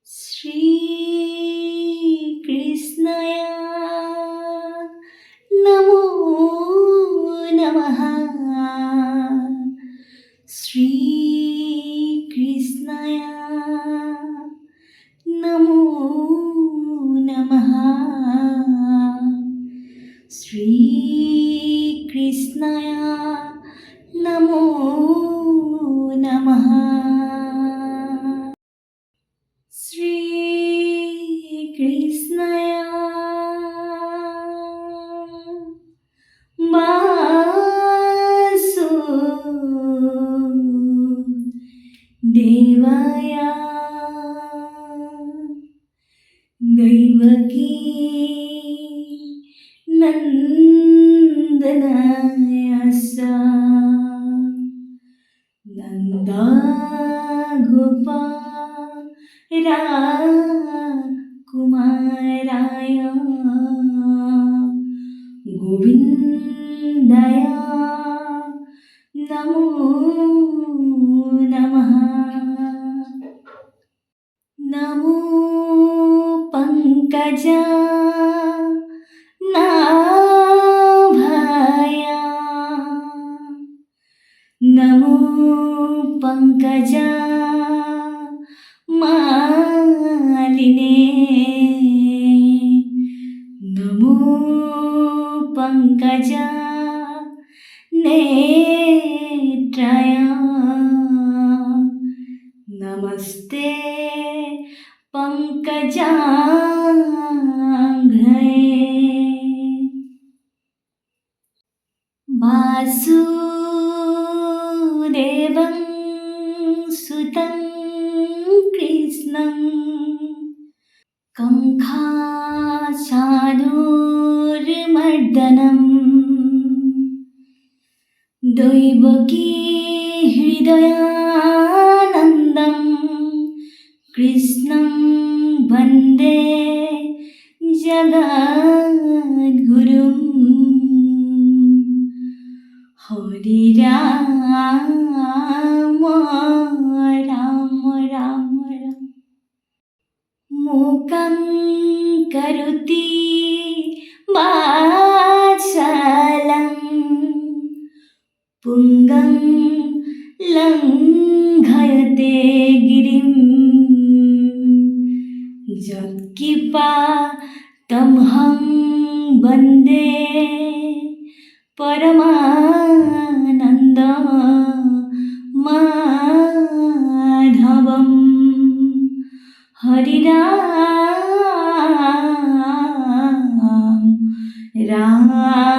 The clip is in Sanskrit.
श्रीकृष्णया नमो नमः। श्रीकृष्णया नमो नमः। श्रीकृष्णया नमो नमः। श्रीकृष्णया वासुदेवाया दैवकी नन्दनाय च नन्दगोपकुमाराय गोविन्दाय नमो नमः। नमो पङ्कजनाभाय नमो पङ्कजमालिने नमो पङ्कजनेत्राय नमस्ते पङ्कजाङ्घ्रये। वासुदेवं सुतं कृष्णं कंकाचानूरमर्दनं दैवकी हृदयानन्दं कृष्णं वन्दे जगद्गुरुम्। हरे राम राम राम राम। मूकं करोति वाचालं पुङ्गं लङ्घयते गिरिं यत्कृपातमहं वन्दे परमानन्दमाधवम्। हरि राम राम